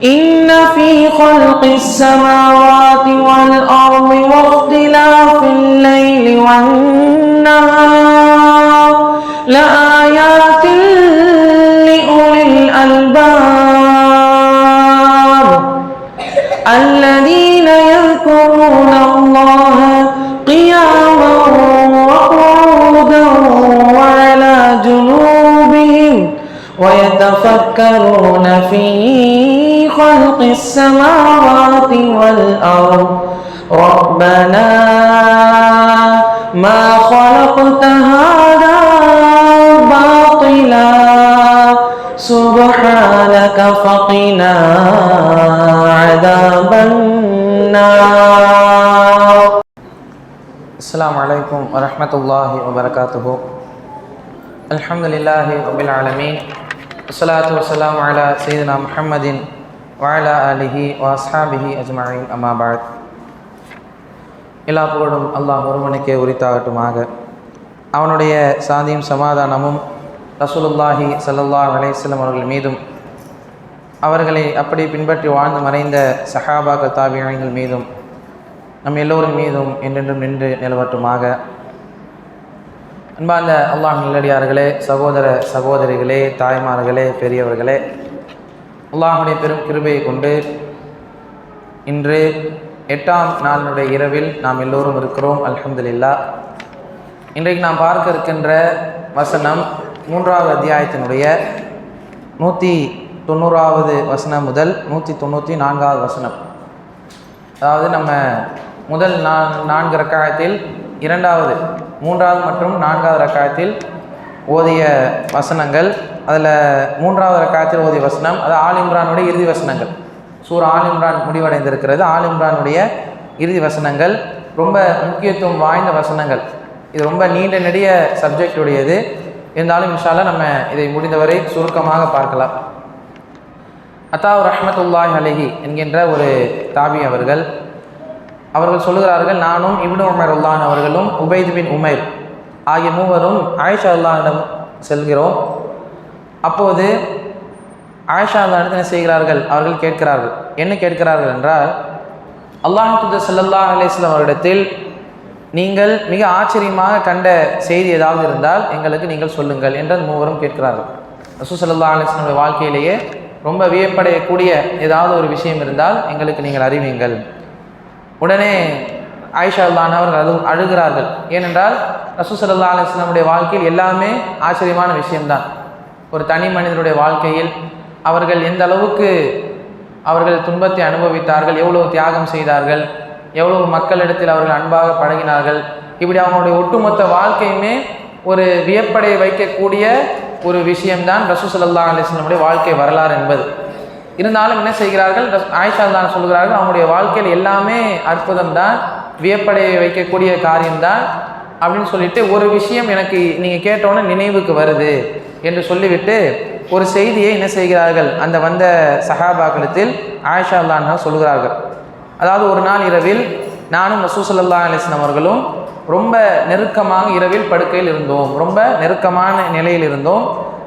إن في خلق السماوات والأرض واختلاف الليل والنهار لآيات لأولي الألباب الذين يذكرون الله قياما وقعودا وعلى جنوبهم ويتفكرون في خلق السماوات والأرض ربنا ما خلقت هذا باطلا سبحانك فقنا عذاب النار. السلام عليكم ورحمة الله وبركاته. الحمد لله رب العالمين والصلاة والسلام على سيدنا محمد وعلى آله وأصحابه أجمعين أما بعد. எல்லா புகழும் அல்லாஹ் ஒருவனுக்கே உரித்தாகட்டுமாக. அவனுடைய சாந்தியும் சமாதானமும் ரசூலுல்லாஹி ஸல்லல்லாஹு அலைஹி வஸல்லம் அவர்கள் மீதும் அவர்களை அப்படி பின்பற்றி வாழ்ந்து மறைந்த சஹாபாக்கள் தாபிஈன்கள் மீதும் நம் எல்லோரின் மீதும் என்றென்றும் நின்று நிலவட்டுமாக. அன்பார்ந்த அல்லாஹ் நல்லடியார்களே, சகோதர சகோதரிகளே, தாய்மார்களே, பெரியவர்களே, அல்லாஹுடைய பெரும் கிருபையை கொண்டு இன்று 8ஆம் நாளினுடைய இரவில் நாம் எல்லோரும் இருக்கிறோம். அல்ஹம்துலில்லாஹ். இன்றைக்கு நாம் பார்க்க இருக்கின்ற வசனம் 3வது அத்தியாயத்தினுடைய 190வது வசனம் முதல் 194வது வசனம். அதாவது நம்ம முதல் 4 ரக்காயத்தில் 2வது 3வது மற்றும் 4வது ரக்காயத்தில் ஓதிய வசனங்கள், அதில் 3வது ரக்காயத்தில் ஓதிய வசனம் அது ஆல் இம்ரானுடைய இறுதி வசனங்கள். சூரா ஆல் இம்ரான் முடிவடைந்திருக்கிறது. ஆல் இம்ரானுடைய இறுதி வசனங்கள் ரொம்ப முக்கியத்துவம் வாய்ந்த வசனங்கள். இது ரொம்ப நீண்ட நெடிய சப்ஜெக்ட் உடையது. இருந்தாலும் இன்ஷா அல்லாஹ் நம்ம இதை முடிந்தவரை சுருக்கமாக பார்க்கலாம். அத்தாவு ரஹ்மத்துல்லாஹி அலைஹி என்கின்ற ஒரு தாபி அவர்கள் சொல்லுகிறார்கள், நானும் இப்னு உமர் அல்லான் அவர்களும் உபைத் பின் உமைர் ஆகிய மூவரும் ஆயிஷா அல்லாஹ்விடம் செல்கிறோம். அப்போது ஆயிஷா அல்லாஹ்விடம் என்ன செய்கிறார்கள்? அவர்கள் கேட்கிறார்கள். என்ன கேட்கிறார்கள் என்றால், அல்லாஹ் தூதர் ஸல்லல்லாஹு அலைஹி வஸல்லம் அவரிடத்தில் நீங்கள் மிக ஆச்சரியமாக கண்ட செய்தி ஏதாவது இருந்தால் எங்களுக்கு நீங்கள் சொல்லுங்கள் என்று மூவரும் கேட்கிறார்கள். ரசூல் ஸல்லல்லாஹு அலைஹி வஸல்லம் வாழ்க்கையிலேயே ரொம்ப வியப்படையக்கூடிய ஏதாவது ஒரு விஷயம் இருந்தால் எங்களுக்கு நீங்கள் அறிவியுங்கள். உடனே ஆயிஷா அல்லாஹ் அவர்கள் அழுகிறார்கள். ஏனென்றால் ரசூல் ஸல்லல்லாஹு அலைஹி வஸல்லம் வாழ்க்கையில் எல்லாமே ஆச்சரியமான விஷயம்தான். ஒரு தனி மனிதனுடைய வாழ்க்கையில் அவர்கள் எந்த அளவுக்கு அவர்கள் துன்பத்தை அனுபவித்தார்கள், எவ்வளவு தியாகம் செய்தார்கள், எவ்வளவு மக்களிடத்தில் அவர்கள் அன்பாக பழகினார்கள், இப்படி அவங்களுடைய ஒட்டுமொத்த வாழ்க்கையுமே ஒரு வியப்படைய வைக்கக்கூடிய ஒரு விஷயம்தான் ரசூல் ஸல்லல்லாஹு அலைஹி வஸல்லம் வாழ்க்கை வரலாறு என்பது. இருந்தாலும் என்ன செய்கிறார்கள்? ஆயிஷா தான் சொல்கிறார்கள், அவங்களுடைய வாழ்க்கையில் எல்லாமே அற்புதம் தான், வியப்படைய வைக்கக்கூடிய காரியம்தான் அப்படின்னு சொல்லிட்டு ஒரு விஷயம் எனக்கு நீங்கள் கேட்டோன்னே நினைவுக்கு வருது என்று சொல்லிவிட்டு ஒரு செய்தியை என்ன செய்கிறார்கள்? அந்த வந்த சஹாபாக்களத்தில் ஆயிஷா அல்லாஹ் சொல்கிறார்கள். அதாவது ஒரு நாள் இரவில் நானும் ரசூல் ஸல்லல்லாஹு அலைஹி வஸல்லம் அவர்களும் ரொம்ப நெருக்கமாக இரவில் படுக்கையில் இருந்தோம். ரொம்ப நெருக்கமான நிலையில் இருந்தோம்.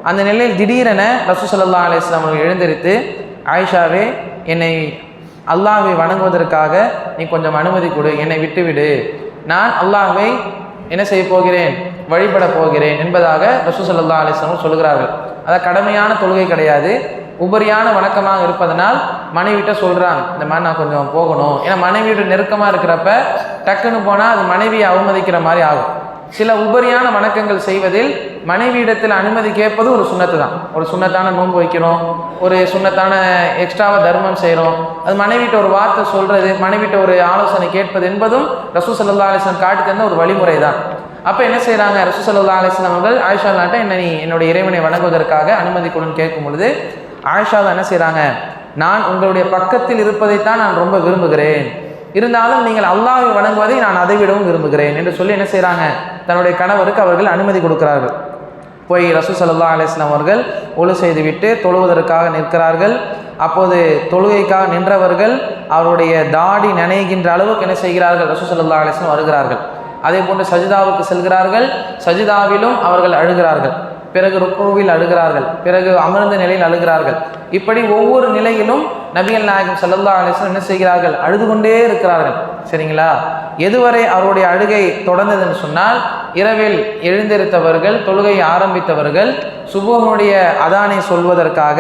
அந்த நிலையில் திடீரென ரசூல் ஸல்லல்லாஹு அலைஹி வஸல்லம் அவர்கள் எழுந்திருத்து, ஆயிஷாவே, என்னை அல்லாஹ்வை வணங்குவதற்காக நீ கொஞ்சம் அனுமதி கொடு, என்னை விட்டுவிடு, நான் அல்லாஹ்வை என்ன செய்ய போகிறேன்? வழிபட போகிறேன் என்பதாக ரசூல் ஸல்லல்லாஹு அலைஹி வஸல்லம் சொல்கிறார்கள். அதாவது கடமையான தொழுகை கிடையாது, உபரியான வணக்கமாக இருப்பதனால் மனைவிட்ட சொல்கிறாங்க, இந்த மாதிரி நான் கொஞ்சம் போகணும். ஏன்னா மனைவியோட நெருக்கமாக இருக்கிறப்ப டக்குன்னு போனால் அது மனைவியை அவமதிக்கிற மாதிரி ஆகும். சில உபரியான வணக்கங்கள் செய்வதில் மனைவியிடத்தில் அனுமதி கேட்பது ஒரு சுன்னத்து தான். ஒரு சுன்னத்தான நோன்பு வைக்கிறோம், ஒரு சுன்னத்தான எக்ஸ்ட்ராவாக தர்மம் செய்கிறோம், அது மனைவிட்ட ஒரு வார்த்தை சொல்கிறது, மனைவிட்ட ஒரு ஆலோசனை கேட்பது என்பதும் ரசூல் ஸல்லல்லாஹு அலைஹி வஸல்லம் காட்டி தந்த ஒரு வழிமுறை தான். அப்போ என்ன செய்கிறாங்க? ரசூல் ஸல்லல்லாஹு அலைஹி வஸல்லம் அவர்கள் ஆயிஷா அல்லாஹ்ட்ட நீ என்னுடைய இறைவனை வணங்குவதற்காக அனுமதி கொடுன்னு கேட்கும் பொழுது ஆயிஷா என்ன செய்கிறாங்க? நான் உங்களுடைய பக்கத்தில் இருப்பதைத்தான் நான் ரொம்ப விரும்புகிறேன், இருந்தாலும் நீங்கள் அல்லாஹ்வை வணங்குவதை நான் அதை விடவும் விரும்புகிறேன் என்று சொல்லி என்ன செய்கிறாங்க? தன்னுடைய கணவருக்கு அவர்கள் அனுமதி கொடுக்கிறார்கள். போய் ரசூல் ஸல்லல்லாஹு அலைஹி வஸல்லம் அவர்கள் ஒழு செய்துவிட்டு தொழுவதற்காக நிற்கிறார்கள். அப்போது தொழுகைக்காக நின்றவர்கள் அவருடைய தாடி நனைகின்ற அளவுக்கு என்ன செய்கிறார்கள்? ரசூல் ஸல்லல்லாஹு அலைஹி வஸல்லம் வருகிறார்கள். அதே போன்று சஜிதாவுக்கு செல்கிறார்கள். சஜிதாவிலும் அவர்கள் அழுகிறார்கள். பிறகு ருக்குவில் அழுகிறார்கள், பிறகு அமர்ந்த நிலையில் அழுகிறார்கள். இப்படி ஒவ்வொரு நிலையிலும் நபிகள் நாயகம் ஸல்லல்லாஹு அலைஹி வஸல்லம் என்ன செய்கிறார்கள்? அழுது கொண்டே இருக்கிறார்கள். சரிங்களா? எதுவரை அவருடைய அழுகை தொடர்ந்ததுன்னு சொன்னால், இரவில் எழுந்திருத்தவர்கள், தொழுகை ஆரம்பித்தவர்கள், சுபூனுடைய அதானை சொல்வதற்காக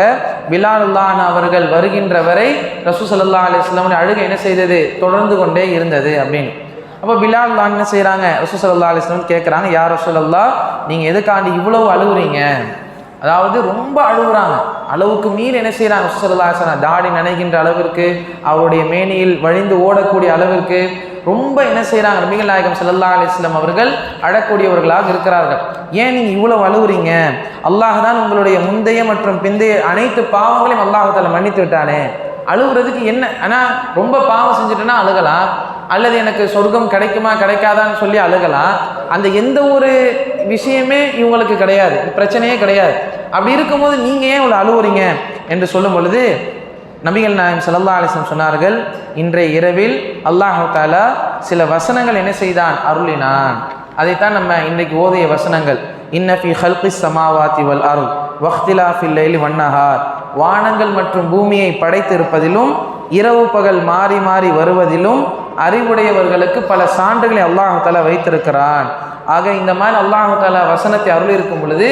பிலாலுல்லாஹ் அவர்கள் வருகின்ற வரை ரசூல் ஸல்லல்லாஹு அலைஹி வஸல்லம் அழுகை என்ன செய்தது? தொடர்ந்து கொண்டே இருந்தது அப்படின்னு. அப்போ பிலாலுல்லாஹ் என்ன செய்கிறாங்க? ரசூல் ஸல்லல்லாஹு அலைஹி வஸல்லம் கேட்குறாங்க, யா ரசூலல்லாஹ், நீங்கள் எதுக்காண்டி இவ்வளவு அழுகுறீங்க? அதாவது ரொம்ப அழுகுறாங்க, அளவுக்கு மீறி என்ன செய்கிறாங்க? ரசூல் ஸல்லல்லாஹு அலைஹி வஸல்லம் தாடி நனைகின்ற அளவிற்கு, அவருடைய மேனியில் வழிந்து ஓடக்கூடிய அளவிற்கு ரொம்ப என்ன செய்கிறாங்க? நபிகள் நாயகம் ஸல்லல்லாஹு அலைஹி வஸல்லம் அவர்கள் அழக்கூடியவர்களாக இருக்கிறார்கள். ஏன் நீங்கள் இவ்வளவு அழுகுறீங்க? அல்லாஹ் தான் உங்களுடைய முந்தைய மற்றும் பிந்தைய அனைத்து பாவங்களையும் அல்லாஹ் தஆலா மன்னித்து விட்டானே, அழுகுறதுக்கு என்ன? ஆனால் ரொம்ப பாவம் செஞ்சுட்டேன்னா அழுகலாம், அல்லது எனக்கு சொர்க்கம் கிடைக்குமா கிடைக்காதான்னு சொல்லி அழுகலாம். அந்த எந்த ஒரு விஷயமே இவங்களுக்கு கிடையாது, பிரச்சனையே கிடையாது. அப்படி இருக்கும்போது நீங்கள் ஏன் இவ்வளோ அழுவுறீங்க என்று சொல்லும் பொழுது நபிகள் நாயகம் ஸல்லல்லாஹு அலைஹி வஸல்லம் சொன்னார்கள், இன்றைய இரவில் அல்லாஹ் தஆலா சில வசனங்கள் என்ன செய்தான்? அருளினான். அதைத்தான் நம்ம இன்றைக்கு ஓதிய வசனங்கள். இன்ன ஃபீ ஹல்கிஸ் ஸமாவாதி வல் அர்த் வக்திலாஃபில் லைலி வன்னஹார், வானங்கள் மற்றும் பூமியை படைத்திருப்பதிலும் இரவு பகல் மாறி மாறி வருவதிலும் அறிவுடையவர்களுக்கு பல சான்றுகளை அல்லாஹ் தஆலா வைத்திருக்கிறான். ஆக இந்த மாதிரி அல்லாஹ் தஆலா வசனத்தை அருள் இருக்கும் பொழுது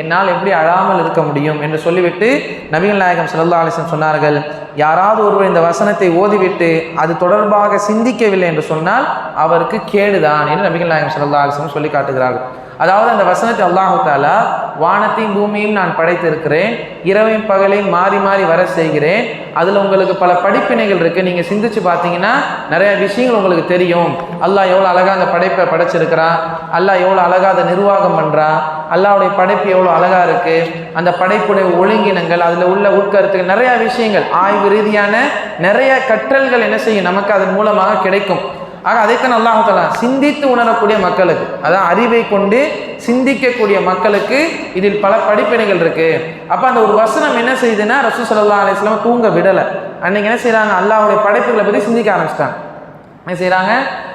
என்னால் எப்படி அழாமல் இருக்க முடியும் என்று சொல்லிவிட்டு நபிகள் நாயகம் ஸல்லல்லாஹு அலைஹி வஸல்லம் சொன்னார்கள், யாராவது ஒருவர் இந்த வசனத்தை ஓதிவிட்டு அது தொடர்பாக சிந்திக்கவில்லை என்று சொன்னால் அவருக்கு கேடுதான் என்று நபிகள் நாயகம் ஸல்லல்லாஹு அலைஹி வஸல்லம் சொல்லி காட்டுகிறார்கள். அதாவது அந்த வசனத்தை அல்லாஹ் தஆலா வானத்தையும் பூமியையும் நான் படைத்திருக்கிறேன், இரவையும் பகலையும் மாறி மாறி வர செய்கிறேன், அதில் உங்களுக்கு பல படிப்பினைகள் இருக்குது, நீங்கள் சிந்திச்சு பார்த்தீங்கன்னா நிறைய விஷயங்கள் உங்களுக்கு தெரியும். அல்லாஹ் எவ்வளோ அழகாக அந்த படைப்பை படைச்சிருக்கிறான், அல்லாஹ் எவ்வளோ அழகாக அதை நிர்வாகம் பண்ணுறான், அல்லாஹ்வுடைய படைப்பு எவ்வளோ அழகாக இருக்குது, அந்த படைப்புடைய ஒழுங்கினங்கள், அதில் உள்ள உட்கருத்துகள், நிறையா விஷயங்கள், ஆய்வு ரீதியான நிறைய கற்றல்கள் என்ன செய்யும்? நமக்கு அதன் மூலமாக கிடைக்கும். ஆக அதைத்தான் அல்லாஹ் தஆலா சிந்தித்து உணரக்கூடிய மக்களுக்கு, அதான் அறிவை கொண்டு சிந்திக்கக்கூடிய மக்களுக்கு இதில் பல படிப்பினைகள் இருக்கு. அப்போ அந்த ஒரு வசனம் என்ன செய்யுதுன்னா, ரசூல் ஸல்லல்லாஹு அலைஹி வஸல்லம் தூங்க விடலை. அன்னைக்கு என்ன செய்கிறாங்க? அல்லாஹ்வுடைய படைப்புகளை பற்றி சிந்திக்க ஆரம்பிச்சிட்டாங்க. என்ன செய்கிறாங்க?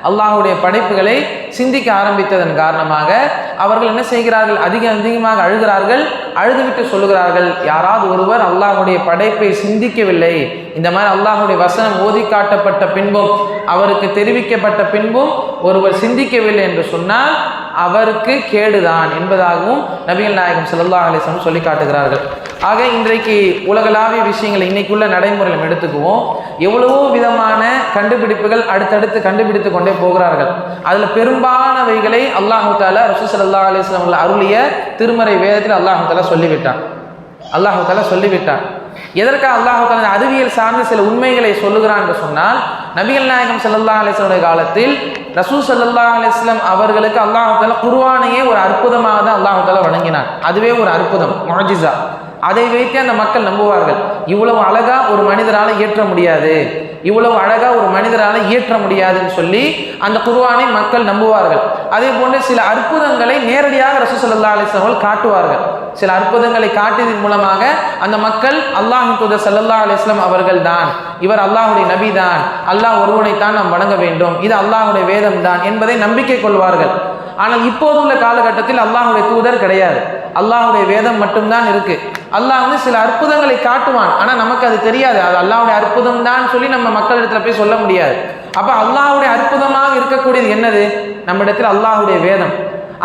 அல்லாஹ்வுடைய படைப்புகளை சிந்திக்க ஆரம்பித்ததன் காரணமாக அவர்கள் என்ன செய்கிறார்கள்? அதிகமாக அழுகிறார்கள். அழுதுவிட்டு சொல்லுகிறார்கள், யாராவது ஒருவர் அல்லாஹ்வுடைய படைப்பை சிந்திக்கவில்லை, இந்த மாதிரி அல்லாஹ்வுடைய வசனம் ஓதி காட்டப்பட்ட பின்பும் அவருக்கு தெரிவிக்கப்பட்ட பின்பும் ஒருவர் சிந்திக்கவில்லை என்று சொன்னால் அவருக்கு கேடுதான் என்பதாகவும் நபிகள் நாயகம் ஸல்லல்லாஹு அலைஹி வஸல்லம் சொல்லி காட்டுகிறார்கள். ஆக இன்றைக்கு உலகளாவிய விஷயங்களை இன்னைக்குள்ள நடைமுறையில் எடுத்துக்குவோம். எவ்வளவோ விதமான கண்டுபிடிப்புகள் அடுத்தடுத்து கண்டுபிடித்து கொண்டே போகிறார்கள். அதில் பெரும்பாலானவைகளை அல்லாஹ் தஆலா ரசூல் ஸல்லல்லாஹு அலைஹி வஸல்லம் அருளிய திருமறை வேதத்தில் அல்லாஹ் தஆலா சொல்லிவிட்டான். அல்லாஹ் தஆலா சொல்லிவிட்டான். எதற்காக அல்லாஹ் தஆலா அறிவியல் சார்ந்த சில உண்மைகளை சொல்லுகிறான் என்று சொன்னால், நபிகள் நாயகம் ஸல்லல்லாஹு அலைஹி வஸல்லம் காலத்தில் ரசூல் ஸல்லல்லாஹு அலைஹி வஸல்லம் அவர்களுக்கு அல்லாஹ் தஆலா குர்ஆனையே ஒரு அற்புதமாக தான் அல்லாஹ் தஆலா வழங்கினான். அதுவே ஒரு அற்புதம், முஅஜிஸா. அதை வைத்து அந்த மக்கள் நம்புவார்கள். இவ்வளவு அழகா ஒரு மனிதரால் இயற்ற முடியாது, இவ்வளவு அழகா ஒரு மனிதரால் இயற்ற முடியாதுன்னு சொல்லி அந்த குர்ஆனை மக்கள் நம்புவார்கள். அதே போன்று சில அற்புதங்களை நேரடியாக ரசூல் ஸல்லல்லாஹு அலைஹி வஸல்லம் காட்டுவார்கள். சில அற்புதங்களை காட்டியதன் மூலமாக அந்த மக்கள் அல்லாஹ்வின் தூதர் ஸல்லல்லாஹு அலைஹி வஸல்லம் அவர்கள் தான், இவர் அல்லாஹ்வுடைய நபி தான், அல்லாஹ் ஒருவனைத்தான் நாம் வணங்க வேண்டும், இது அல்லாஹ்வுடைய வேதம் தான் என்பதை நம்பிக்கை கொள்வார்கள். ஆனால் இப்போதுள்ள காலகட்டத்தில் அல்லாஹ்வுடைய தூதர் கிடையாது, அல்லாஹ்வுடைய வேதம் மட்டும்தான் இருக்கு. அல்லாஹ் சில அற்புதங்களை காட்டுவான், ஆனால் நமக்கு அது தெரியாது, அது அல்லாஹ்வுடைய அற்புதம் தான் சொல்லி நம்ம மக்களிடத்துல போய் சொல்ல முடியாது. அப்ப அல்லாஹ்வுடைய அற்புதமாக இருக்கக்கூடியது என்னது? நம்ம இடத்துல அல்லாஹ்வுடைய வேதம்.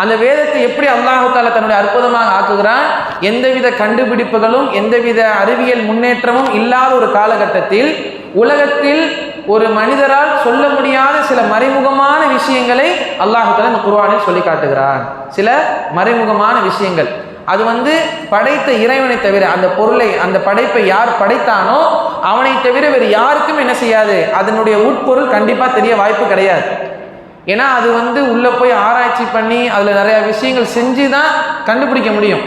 அந்த வேதத்தை எப்படி அல்லாஹ் தஆலா தன்னுடைய அற்புதமாக ஆக்குகிறான்? எந்தவித கண்டுபிடிப்புகளும் எந்தவித அறிவியல் முன்னேற்றமும் இல்லாத ஒரு காலகட்டத்தில் உலகத்தில் ஒரு மனிதரால் சொல்ல முடியாத சில மறைமுகமான விஷயங்களை அல்லாஹ் தஆலா இந்த குர்ஆனில் சொல்லி காட்டுகிறான். சில மறைமுகமான விஷயங்கள், அது படைத்த இறைவனை தவிர, அந்த பொருளை அந்த படைப்பை யார் படைத்தானோ அவனை தவிர வேறு யாருக்கும் என்ன செய்யாது, அதனுடைய உட்பொருள் கண்டிப்பாக தெரிய வாய்ப்பு கிடையாது. ஏன்னா அது உள்ளே போய் ஆராய்ச்சி பண்ணி அதில் நிறையா விஷயங்கள் செஞ்சு தான் கண்டுபிடிக்க முடியும்.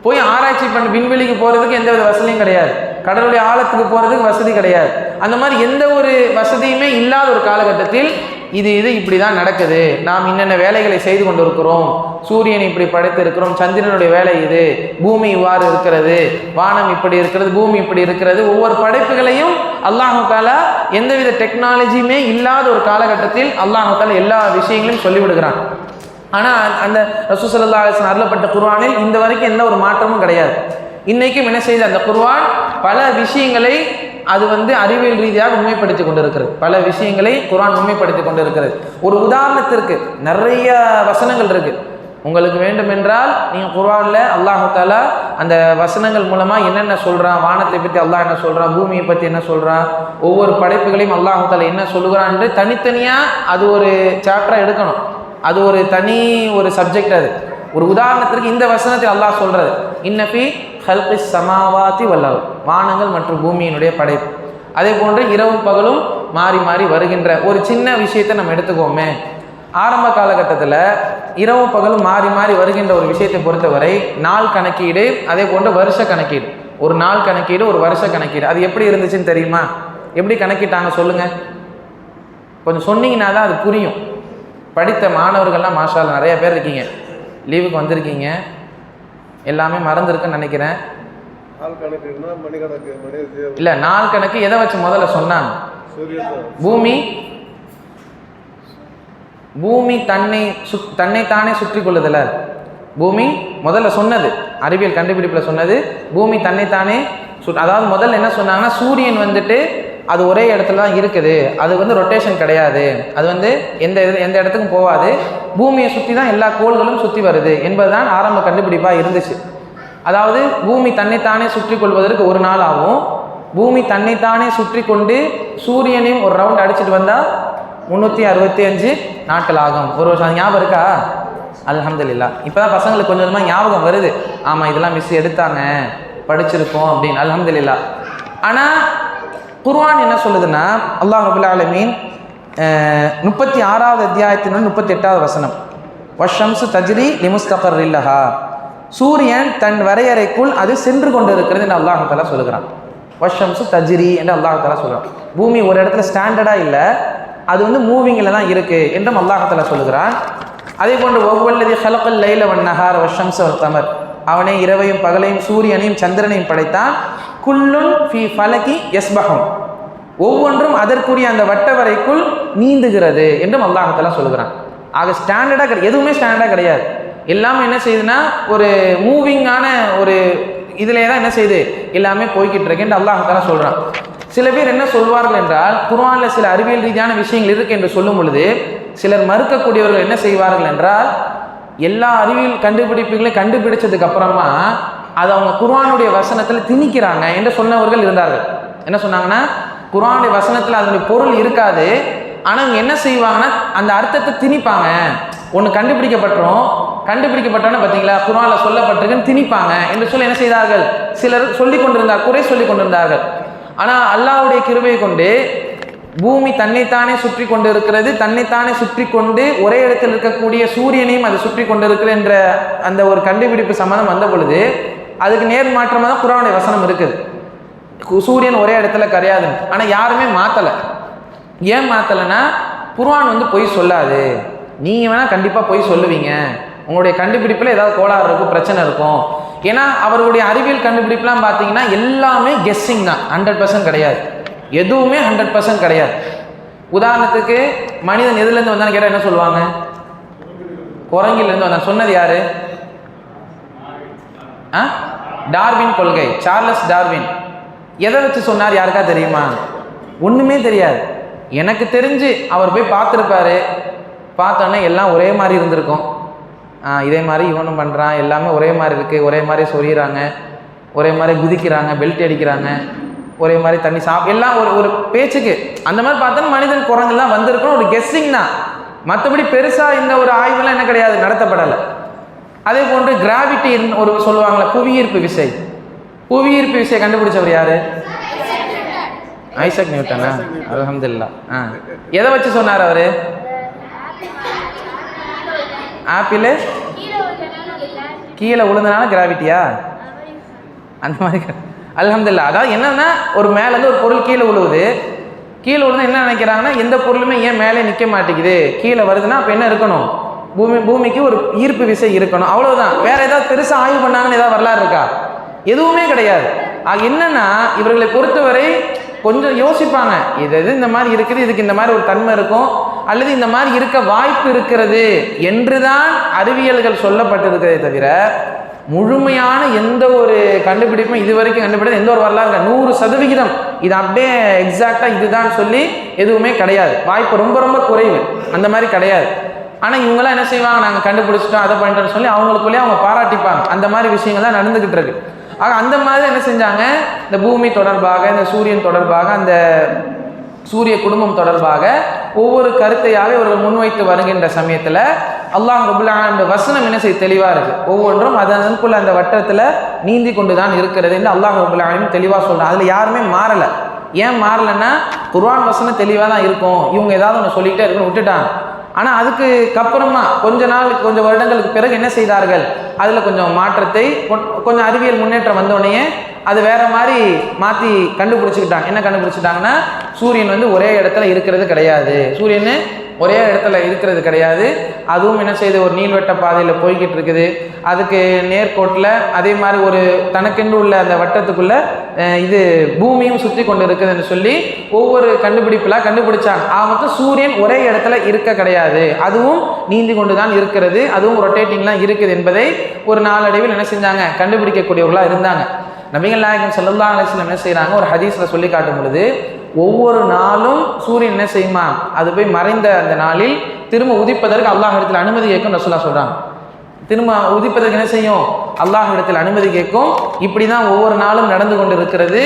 போய் ஆராய்ச்சி பண்ணி விண்வெளிக்கு போகிறதுக்கு எந்த வித வசதியும் கிடையாது, கடலுடைய ஆழத்துக்கு போகிறதுக்கு வசதி கிடையாது. அந்த மாதிரி எந்த ஒரு வசதியுமே இல்லாத ஒரு காலகட்டத்தில் இது இப்படி தான் நடக்குது, நாம் என்னென்ன வேலைகளை செய்து கொண்டு இருக்கிறோம், சூரியன் இப்படி படைத்திருக்கிறோம், சந்திரனுடைய வேலை இது, பூமி இவ்வாறு இருக்கிறது, வானம் இப்படி இருக்கிறது, பூமி இப்படி இருக்கிறது, ஒவ்வொரு படைப்புகளையும் அல்லாஹ் தஆலா எந்தவித டெக்னாலஜியுமே இல்லாத ஒரு காலகட்டத்தில் அல்லாஹ் தஆலா எல்லா விஷயங்களையும் சொல்லிவிடுகிறான். ஆனால் அந்த ரசூல் ஸல்லல்லாஹு அலைஹி வஸல்லம் அருளப்பட்ட குர்ஆனில் இந்த வரைக்கும் எந்த ஒரு மாற்றமும் கிடையாது. இன்றைக்கும் என்ன செய்யுது, அந்த குர்ஆன் பல விஷயங்களை அது அறிவியல் ரீதியாக உண்மைப்படுத்தி கொண்டு இருக்கிறது. பல விஷயங்களை குர்ஆன் உண்மைப்படுத்தி கொண்டு இருக்கிறது. ஒரு உதாரணத்திற்கு நிறைய வசனங்கள் இருக்குது. உங்களுக்கு வேண்டும் என்றால் நீங்கள் குர்ஆனில் அல்லாஹ் தஆலா அந்த வசனங்கள் மூலமாக என்னென்ன சொல்கிறான், வானத்தை பற்றி அல்லாஹ் என்ன சொல்கிறான், பூமியை பற்றி என்ன சொல்கிறான், ஒவ்வொரு படைப்புகளையும் அல்லாஹ் தஆலா என்ன சொல்லுகிறான் என்று தனித்தனியாக அது ஒரு சாப்டராக எடுக்கணும். அது ஒரு தனி ஒரு சப்ஜெக்ட். அது ஒரு உதாரணத்திற்கு இந்த வசனத்தில் அல்லாஹ் சொல்கிறது, இன்னஃபி ஹல்கிஸ் சமாவாதி வல் அர்த், வானங்கள் மற்றும் பூமியினுடைய படைப்பு. அதே போன்று இரவும் பகலும் மாறி மாறி வருகின்ற ஒரு சின்ன விஷயத்தை நம்ம எடுத்துக்கோமே. ஆரம்ப காலகட்டத்தில் இரவும் பகலும் மாறி மாறி வருகின்ற ஒரு விஷயத்தை பொறுத்தவரை நாள் கணக்கீடு, அதே போன்று வருஷ கணக்கீடு, ஒரு நாள் கணக்கீடு ஒரு வருஷ கணக்கீடு, அது எப்படி இருந்துச்சுன்னு தெரியுமா? எப்படி கணக்கிட்டாங்க சொல்லுங்கள், கொஞ்சம் சொன்னீங்கன்னா தான் அது புரியும். படித்த மாணவர்கள்லாம் மாஷா அல்லாஹ் நிறைய பேர் இருக்கீங்க, லீவுக்கு வந்திருக்கீங்க, எல்லாமே மறந்துருக்குன்னு நினைக்கிறேன். இல்லை, நாள் கணக்கு எதை வச்சு முதல்ல சொன்னாங்க? பூமி தன்னைத்தானே சுற்றி கொள்ளுதல. பூமி முதல்ல சொன்னது, அறிவியல் கண்டுபிடிப்பில் சொன்னது பூமி தன்னைத்தானே அதாவது முதல்ல என்ன சொன்னாங்கன்னா, சூரியன் அது ஒரே இடத்துல தான் இருக்குது, அது ரொட்டேஷன் கிடையாது, அது எந்த இடத்துக்கும் போகாது, பூமியை சுற்றி தான் எல்லா கோள்களும் சுற்றி வருது என்பதுதான் ஆரம்ப கண்டுபிடிப்பாக இருந்துச்சு. அதாவது பூமி தன்னைத்தானே சுற்றி கொள்வதற்கு ஒரு நாள் ஆகும், பூமி தன்னைத்தானே சுற்றி கொண்டு சூரியனையும் ஒரு ரவுண்ட் அடிச்சுட்டு வந்தால் 365 நாட்கள் ஆகும், ஒரு வருஷம். ஞாபகம் இருக்கா? அல்ஹம்துலில்லாஹ். இப்போ தான் பசங்களுக்கு கொஞ்சம் கொஞ்சமாக ஞாபகம் வருது, ஆமாம் இதெல்லாம் மிஸ் எடுத்தாங்க, படிச்சிருக்கோம் அப்படின்னு. அல்ஹம்துலில்லாஹ். ஆனால் குர்ஆன் என்ன சொல்லுதுன்னா, அல்லாஹ் ரப்பல் ஆலமீன் 36வது அத்தியாயத்தின் 38வது வசனம், வஷம்சு தஜ்ரி லிமுஸ்தகர்ரின் லஹா, சூரியன் தன் வரையறைக்குள் அது சென்று கொண்டு இருக்கிறது என்று அல்லாஹ் தஆலா சொல்லுகிறான். வஷம்சு தஜ்ரி என்று அல்லாஹ் தஆலா சொல்கிறான். பூமி ஒரு இடத்துல ஸ்டாண்டர்டாக இல்லை, அது மூவிங்கில் தான் இருக்குது என்றும் அல்லாஹ் தஆலா சொல்லுகிறான். அதே போன்று ஒவ்வொல்லதி ஹலகல் லைல வன் நஹார வஷம்ஸ வல் கமர், அவனே இரவையும் பகலையும் சூரியனையும் சந்திரனையும் படைத்தான். குல்லுன் ஃபி ஃபலகி யஸ்பஹுன், ஒவ்வொன்றும் அதற்குரிய அந்த வட்டவரைக்குள் நீந்துகிறது என்றும் அல்லாஹ் தஆலா சொல்லுகிறான். ஆக ஸ்டாண்டர்டாக எதுவுமே ஸ்டாண்டர்டாக கிடையாது, எல்லாமே என்ன செய்யுதுன்னா ஒரு மூவிங்கான ஒரு இதிலே தான் என்ன செய்யுது, எல்லாமே போய்கிட்டு இருக்கு என்று அல்லாஹ் தஆலா சொல்கிறான். சில பேர் என்ன சொல்வார்கள் என்றால், குர்ஆனில் சில அறிவியல் ரீதியான விஷயங்கள் இருக்குது என்று சொல்லும் பொழுது சிலர் மறுக்கக்கூடியவர்கள் என்ன செய்வார்கள் என்றால், எல்லா அறிவியல் கண்டுபிடிப்புகளையும் கண்டுபிடிச்சதுக்கு அப்புறமா அதை அவங்க குர்ஆனுடைய வசனத்தில் திணிக்கிறாங்க என்று சொன்னவர்கள் இருந்தார்கள். என்ன சொன்னாங்கன்னா, குர்ஆனுடைய வசனத்தில் அதனுடைய பொருள் இருக்காது, ஆனால் அவங்க என்ன செய்வாங்கன்னா அந்த அர்த்தத்தை திணிப்பாங்க. ஒன்று கண்டுபிடிக்கப்பட்டோன்னு பார்த்தீங்களா, குர்ஆனில் சொல்லப்பட்டிருக்குன்னு திணிப்பாங்க என்று சொல்லி என்ன செய்தார்கள், சிலர் சொல்லிக் கொண்டிருந்தார், குறை சொல்லி கொண்டிருந்தார்கள். ஆனால் அல்லாஹ்வுடைய கிருபையை கொண்டு பூமி தன்னைத்தானே சுற்றி கொண்டு இருக்கிறது, தன்னைத்தானே சுற்றி கொண்டு ஒரே இடத்தில் இருக்கக்கூடிய சூரியனையும் அது சுற்றி கொண்டு இருக்கிறது என்ற அந்த ஒரு கண்டுபிடிப்பு சம்மந்தம் வந்த பொழுது அதுக்கு நேர் மாற்றமாக தான் குர்ஆனுடைய வசனம் இருக்குது. சூரியன் ஒரே இடத்துல கிடையாது, ஆனால் யாருமே மாற்றலை. ஏன் மாற்றலைன்னா, குர்ஆன் பொய் சொல்லாது, நீங்கள் வேணால் கண்டிப்பாக பொய் சொல்லுவீங்க, உங்களுடைய கண்டுபிடிப்பில் ஏதாவது கோளாறு இருக்கும், பிரச்சனை இருக்கும். ஏன்னா அவர்களுடைய அறிவியல் கண்டுபிடிப்புலாம் பார்த்தீங்கன்னா எல்லாமே கெஸ்ஸிங் தான், 100% கிடையாது, எதுவுமே 100% கிடையாது. உதாரணத்துக்கு மனிதன் எதுலேருந்து வந்தான்னு கேட்டால் என்ன சொல்லுவாங்க, குரங்கிலிருந்து வந்தான். சொன்னது யாரு? டார்வின் கொள்கை, சார்லஸ் டார்வின். எதை வச்சு சொன்னார் யாருக்கா தெரியுமா? ஒன்றுமே தெரியாது. எனக்கு தெரிஞ்சு அவர் போய் பார்த்துருப்பாரு, பார்த்தோன்னே எல்லாம் ஒரே மாதிரி இருந்திருக்கும், இதே மாதிரி இவனும் பண்ணுறான், எல்லாமே ஒரே மாதிரி இருக்குது, ஒரே மாதிரி சொறிகிறாங்க, ஒரே மாதிரி குதிக்கிறாங்க, பெல்ட் அடிக்கிறாங்க, ஒரே மாதிரி தண்ணி எல்லாம் ஒரு பேச்சுக்கு அந்த மாதிரி பார்த்தோன்னா மனிதன் குரங்கெல்லாம் வந்திருக்கும், ஒரு கெஸ்ஸிங் தான். மற்றபடி பெருசாக இந்த ஒரு ஆய்வெல்லாம் என்ன கிடையாது, நடத்தப்படலை. அதே போன்று கிராவிட்டி ஒரு சொல்லுவாங்களே, புவியீர்ப்பு விசை. புவியீர்ப்பு விசையை கண்டுபிடிச்சவர் யாரு? ஐசக் நியூட்டனா? அல்ஹம்துலில்லாஹ். எதை வச்சு சொன்னார் அவர்? ஆப்பிள் கீழே விழுந்தனால கிராவிட்டியா? அந்த மாதிரி அல்ஹம்துலில்லாஹ். அதாவது என்னன்னா, ஒரு மேலேருந்து ஒரு பொருள் கீழே விழுவுது, கீழே விழுந்து என்ன நினைக்கிறாங்கன்னா, எந்த பொருளுமே ஏன் மேலே நிற்க மாட்டேங்குது, கீழே வருதுன்னா அப்போ என்ன இருக்கணும், பூமிக்கு ஒரு ஈர்ப்பு விசை இருக்கணும், அவ்வளவுதான். வேற ஏதாவது பெருசாக ஆய்வு பண்ணாங்கன்னு ஏதாவது வரலாறு இருக்கா? எதுவுமே கிடையாது. என்னன்னா இவர்களை பொறுத்தவரை கொஞ்சம் யோசிப்பாங்க, இது இந்த மாதிரி இருக்குது, இதுக்கு இந்த மாதிரி ஒரு தன்மை இருக்கும், அல்லது இந்த மாதிரி இருக்க வாய்ப்பு இருக்கிறது என்றுதான் அறிவியல்கள் சொல்லப்பட்டிருக்கிறதே தவிர முழுமையான எந்த ஒரு கண்டுபிடிப்பும் இதுவரைக்கும் கண்டுபிடித்த எந்த ஒரு வரலாறு 100% இது அப்படியே எக்ஸாக்டாக இதுதான் சொல்லி எதுவுமே கிடையாது. வாய்ப்பு ரொம்ப ரொம்ப குறைவு, அந்த மாதிரி கிடையாது. ஆனால் இவங்களாம் என்ன செய்வாங்க, நாங்கள் கண்டுபிடிச்சிட்டோம் அதை பண்ணிட்டோம்னு சொல்லி அவங்களுக்குள்ளேயே அவங்க பாராட்டிப்பாங்க. அந்த மாதிரி விஷயங்கள் தான் நடந்துக்கிட்டு இருக்கு. ஆக அந்த மாதிரி என்ன செஞ்சாங்க, இந்த பூமி தொடர்பாக, இந்த சூரியன் தொடர்பாக, அந்த சூரிய குடும்பம் தொடர்பாக ஒவ்வொரு கருத்தையாக இவர்கள் முன்வைத்து வருகின்ற சமயத்தில் அல்லாஹ் ரப்பல் ஆலமீன் வசனம் என்ன செய்ய தெளிவாக இருக்குது. ஒவ்வொன்றும் அதனுக்குள்ள அந்த வட்டத்தில் நீந்தி கொண்டு தான் இருக்கிறது என்று அல்லாஹ் ரப்பல் ஆலமீன் தெளிவாக சொல்கிறான். அதில் யாருமே மாறலை. ஏன் மாறலைன்னா குர்ஆன் வசனம் தெளிவாக தான் இருக்கும், இவங்க ஏதாவது ஒன்று சொல்லிக்கிட்டே இருக்குன்னு விட்டுட்டாங்க. ஆனால் அதுக்கப்புறமா கொஞ்சம் வருடங்களுக்கு பிறகு என்ன செய்தார்கள், அதில் கொஞ்சம் மாற்றத்தை, கொஞ்சம் அறிவியல் முன்னேற்றம் வந்தோடனே அது வேற மாதிரி மாற்றி கண்டுபிடிச்சிக்கிட்டாங்க. என்ன கண்டுபிடிச்சிட்டாங்கன்னா, சூரியன் ஒரே இடத்துல இருக்கிறது கிடையாது, சூரியன் ஒரே இடத்துல இருக்கிறது கிடையாது, அதுவும் என்ன செய்யுது, ஒரு நீள்வட்ட பாதையில் போய்கிட்டு இருக்குது. அதுக்கு நேர்கோட்டில் அதே மாதிரி ஒரு தனக்கென்று உள்ள அந்த வட்டத்துக்குள்ள இது பூமியும் சுற்றி கொண்டு இருக்குதுன்னு சொல்லி ஒவ்வொரு கண்டுபிடிப்பெல்லாம் கண்டுபிடிச்சாங்க. ஆக சூரியன் ஒரே இடத்துல இருக்க கிடையாது, அதுவும் நீந்தி கொண்டு தான் இருக்கிறது, அதுவும் ரொட்டேட்டிங்லாம் இருக்குது என்பதை ஒரு நாளடைவில் என்ன செஞ்சாங்க, கண்டுபிடிக்கக்கூடியவர்களாக இருந்தாங்க. நபிகள் நாயகம் ஸல்லல்லாஹு அலைஹி வஸல்லம் என்ன செய்கிறாங்க, ஒரு ஹதீஸில் சொல்லி காட்டும் பொழுது ஒவ்வொரு நாளும் சூரியன் என்ன செய்யுமா, அது போய் மறைந்த அந்த நாளில் திரும்ப உதிப்பதற்கு அல்லாஹ் இடத்தில் அனுமதி கேட்கும் ரசூலுல்லாஹ் சொல்கிறாங்க. திரும்ப உதிப்பதற்கு என்ன செய்யும், அல்லாஹ் இடத்தில் அனுமதி கேட்கும். இப்படி தான் ஒவ்வொரு நாளும் நடந்து கொண்டு இருக்கிறது.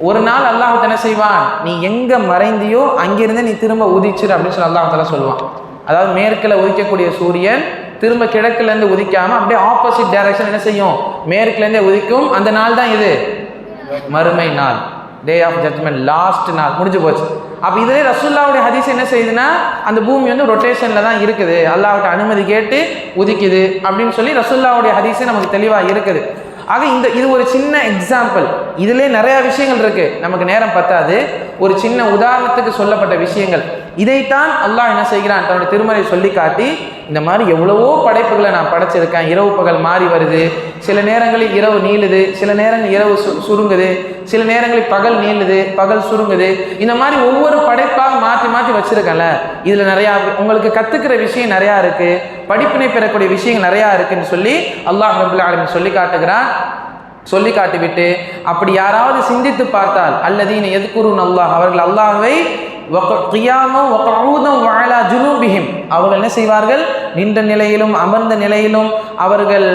ஒரு நாள் அல்லாஹ் என்ன செய்வான், நீ எங்கே மறைந்தியோ அங்கிருந்து நீ திரும்ப உதிச்சிரு அப்படின்னு சொல்லி அல்லாஹ் தஆலா சொல்லுவான். அதாவது மேற்கில் உதிக்கக்கூடிய சூரியன் திரும்ப கிழக்குலேருந்து உதிக்காமல் அப்படியே ஆப்போசிட் டைரக்ஷன் என்ன செய்யும், மேற்குலேருந்தே உதிக்கும். அந்த நாள் தான் இது மறுமை நாள், டே ஆஃப் ஜட்ஜ்மெண்ட், லாஸ்ட் நாள், முடிஞ்சு போச்சு. அப்போ இதிலே ரசூலுல்லாஹ்வுடைய ஹதீஸ் என்ன செய்யுதுன்னா, அந்த பூமி ரொட்டேஷனில் தான் இருக்குது, அல்லாஹ்விட்ட அனுமதி கேட்டு உதிக்குது அப்படின்னு சொல்லி ரசூலுல்லாஹ்வுடைய ஹதீஸே நமக்கு தெளிவாக இருக்குது. ஆக இது ஒரு சின்ன எக்ஸாம்பிள். இதிலே நிறையா விஷயங்கள் இருக்குது, நமக்கு நேரம் பத்தாது. ஒரு சின்ன உதாரணத்துக்கு சொல்லப்பட்ட விஷயங்கள். இதைத்தான் அல்லாஹ் என்ன செய்கிறான், தன்னுடைய திருமறை சொல்லி காட்டி, இந்த மாதிரி எவ்வளவோ படைப்புகளை நான் படைச்சிருக்கேன், இரவு பகல் மாறி வருது, சில நேரங்களில் இரவு நீளுது, சில நேரங்கள் இரவு சுருங்குது, சில நேரங்களில் பகல் நீளுது, பகல் சுருங்குது. இந்த மாதிரி ஒவ்வொரு படைப்பாக மாற்றி மாற்றி வச்சிருக்கேன்ல, இதில் நிறையா உங்களுக்கு கற்றுக்கிற விஷயம் நிறையா இருக்குது, படிப்பினை பெறக்கூடிய விஷயங்கள் நிறையா இருக்குன்னு சொல்லி அல்லாஹ் ரப்பல் ஆலமீன் சொல்லி காட்டுகிறான். சொல்லி காட்டிவிட்டு அப்படி யாராவது சிந்தித்து பார்த்தால், அல்லதீன யذ்குரூன அல்லாஹ், அவர்கள் அல்லாஹ்வை கியாமம் வகூதம் வஅலா ஜுனூபிஹிம், அவர்கள் என்ன செய்வார்கள், நின்ற நிலையிலும் அமர்ந்த நிலையிலும் அவர்கள்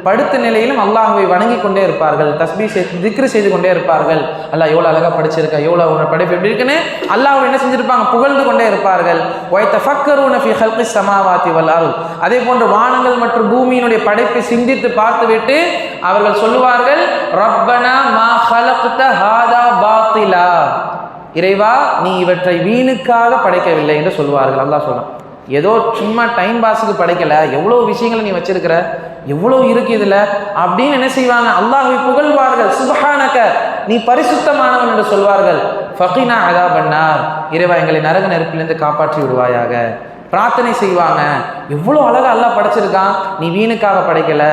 படுத்த நிலையிலும் அல்லாஹ்வை வணங்கி கொண்டே இருப்பார்கள், தஸ்பீஹ் திக்ர் செய்து கொண்டே இருப்பார்கள். அல்லாஹ் எவ்வளோ அழகாக படிச்சிருக்கா, எவ்வளோ உன்னோட படைப்பு எப்படி இருக்குன்னு அல்லாஹ்வை என்ன செஞ்சிருப்பாங்க, புகழ்ந்து கொண்டே இருப்பார்கள். வயதஃபக்கரூன ஃபீ ஹல்கிஸ் ஸமாவாதி வல் அர்த், அதே போன்று வானங்கள் மற்றும் பூமியினுடைய படைப்பை சிந்தித்து பார்த்துவிட்டு அவர்கள் சொல்லுவார்கள், ரப்பனா மா ஹலக்த ஹாதா பாத்திலா, இறைவா நீ இவற்றை வீணுக்காக படைக்கவில்லை என்று சொல்வார்கள். அல்லாஹ் சொல்றான், ஏதோ சும்மா டைம் பாஸுக்கு படைக்கலை, எவ்வளோ விஷயங்களை நீ வச்சிருக்கிற, எவ்வளோ இருக்கு இதில் அப்படின்னு என்ன செய்வாங்க, அல்லாஹ்வை புகழ்வார்கள். சுப்ஹானக, நீ பரிசுத்தமானவன் என்று சொல்வார்கள். ஃபகினா அஸாபன்னார், இறைவா எங்களை நரக நெருப்பிலிருந்து காப்பாற்றி விடுவாயாக. பிரார்த்தனை செய்வாங்க, எவ்வளோ அழகாக அல்லாஹ் படைச்சிருக்கான், நீ வீணுக்காக படைக்கல,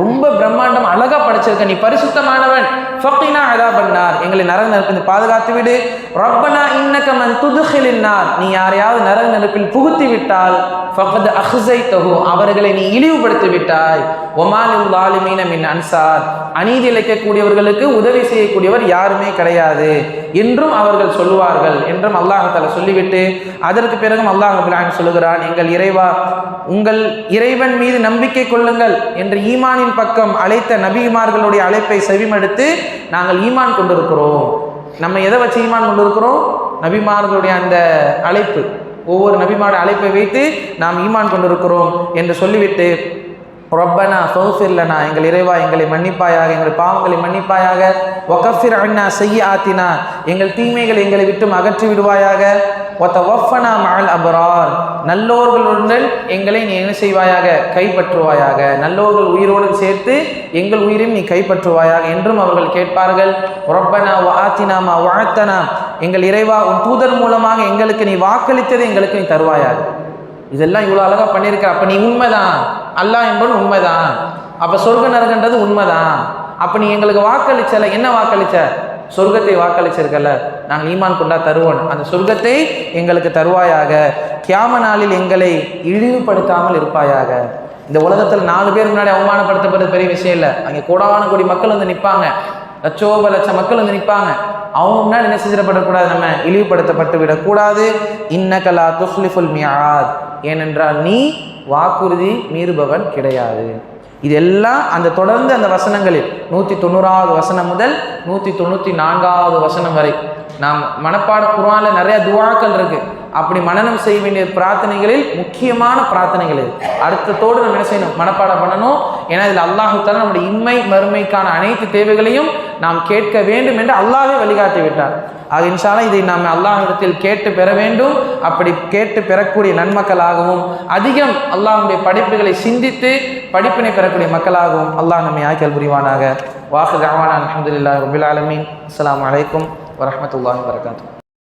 ரொம்ப பிரம்மாண்டம் அழகாக படைச்சிருக்க, நீ பரிசுத்தமானவன். ஃபகினா அஸாபன்னார், எங்களை நரக நெருப்பிலிருந்து பாதுகாத்து விடு. ரப்பனா இன்னக மன் துத்கிலின் நார், நீ யாரையாவது நரக நெருப்பில் புகுத்தி விட்டால் ஃபகத் அஹ்ஸைதஹு, அவர்களை நீ இழிவுபடுத்தி விட்டாய். வமா லில் ஸாலிமீன மின் அன்சார், அநீதி இழைக்கக்கூடியவர்களுக்கு உதவி செய்யக்கூடியவர் யாருமே கிடையாது என்றும் அவர்கள் சொல்லுவார்கள் என்றும் அல்லாஹ் தஆலா சொல்லிவிட்டு அதற்கு பிறகும் அல்லாஹ் ரப்பல் ஆலமீன் சொல்லுகிறான், எங்கள் இறைவா, உங்கள் இறைவன் மீது நம்பிக்கை கொள்ளுங்கள் என்று ஈமானின் பக்கம் அழைத்த நபிமார்களுடைய அழைப்பை செவிமடுத்து நாங்கள் ஈமான் கொண்டிருக்கிறோம். நம்ம எதை வச்சு ஈமான் கொண்டிருக்கிறோம், நபிமார்களுடைய அந்த அழைப்பு, ஒவ்வொரு நபிமாருடைய அழைப்பை வைத்து நாம் ஈமான் கொண்டிருக்கிறோம் என்று சொல்லிவிட்டு, ரப்பனா ஃபக்ஃபிர் லனா, எங்கள் இறைவா எங்களை மன்னிப்பாயாக, எங்கள் பாவங்களை மன்னிப்பாயாக. வகஃபிர் அன்னா ஸய்யிஆத்தினா, எங்கள் தீமைகளை எங்களை விட்டும் அகற்றி விடுவாயாக. வதவஃபனா மஅல் அப்ரார், நல்லோர்களுடன் எங்களை நீ என்ன செய்வாயாக, கைப்பற்றுவாயாக. நல்லோர்கள் உயிரோடு சேர்த்து எங்கள் உயிரையும் நீ கைப்பற்றுவாயாக என்றும் அவர்கள் கேட்பார்கள். ரப்பனா வஆத்தினா மா வஅத்தனா, எங்கள் இறைவா உன் தூதர் மூலமாக எங்களுக்கு நீ வாக்களித்ததை எங்களுக்கு நீ தருவாயாக. இதெல்லாம் இவ்வளோ அழகாக பண்ணியிருக்க, அப்போ நீ உண்மைதான், அல்லாஹ் என்பது உண்மைதான், அப்போ சொர்க்க நரகன்றது உண்மைதான், அப்போ நீ எங்களுக்கு வாக்களிச்சல, என்ன வாக்களிச்ச, சொர்க்கத்தை வாக்களிச்சிருக்கல, நாங்கள் ஈமான் கொண்டா தருவோம், அந்த சொர்க்கத்தை எங்களுக்கு தருவாயாக, கியாம நாளில் எங்களை இழிவுபடுத்தாமல் இருப்பாயாக. இந்த உலகத்தில் 4 பேர் முன்னாடி அவமானப்படுத்தப்படுறது பெரிய விஷயம் இல்லை. அங்கே கோடான கோடி மக்கள் வந்து நிற்பாங்க, லட்சம் மக்கள் வந்து நிற்பாங்க. அவங்க முன்னாடி என்ன செஞ்சிடப்படக்கூடாது, நம்ம இழிவுபடுத்தப்பட்டு விடக்கூடாது. இன்னக லா துஃப்லிஃபுல் மிஆத், ஏனென்றால் நீ வாக்குறுதி மீறுபவன் கிடையாது. இதெல்லாம் அந்த தொடர்ந்து அந்த வசனங்களில் 190வது வசனம் முதல் 194வது வசனம் வரை நாம் மனப்பாட குர்ஆனில் நிறைய துஆக்கள் இருக்கு. அப்படி மனனம் செய்ய வேண்டிய பிரார்த்தனைகளில் முக்கியமான பிரார்த்தனைகள் இது. அடுத்ததோடு நம்ம என்ன செய்யணும், மனப்பாடம் பண்ணணும். ஏன்னா இதில் அல்லாஹ் தஆலா நம்முடைய இம்மை மறுமைக்கான அனைத்து தேவைகளையும் நாம் கேட்க வேண்டும் என்று அல்லாஹ்வே வழிகாட்டி விட்டார். ஆக இன்ஷா அல்லாஹ் இதை நாம் அல்லாஹ்விடத்தில் கேட்டு பெற வேண்டும். அப்படி கேட்டு பெறக்கூடிய நன்மக்களாகவும் அதிகம் அல்லாஹ்வுடைய படைப்புகளை சிந்தித்து படிப்பினை பெறக்கூடிய மக்களாகவும் அல்லாஹ் நம்மை ஆக்கல் புரிவானாக. வாஹிர் தஅவானா அல்ஹம்துலில்லாஹி ரப்பில் ஆலமீன். அஸ்ஸலாமு அலைக்கும் வரஹ்மத்துல்லாஹி வபரகாத்துஹு.